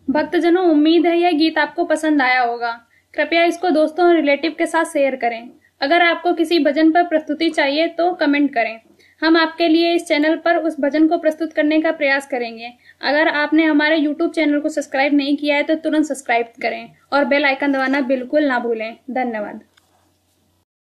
भक्तजनों, उम्मीद है यह गीत आपको पसंद आया होगा। कृपया इसको दोस्तों और रिलेटिव के साथ शेयर करें। अगर आपको किसी भजन पर प्रस्तुति चाहिए तो कमेंट करें। हम आपके लिए इस चैनल पर उस भजन को प्रस्तुत करने का प्रयास करेंगे। अगर आपने हमारे YouTube चैनल को सब्सक्राइब नहीं किया है तो तुरंत सब्सक्राइब करें और बेल आइकन दबाना बिल्कुल ना भूलें। धन्यवाद।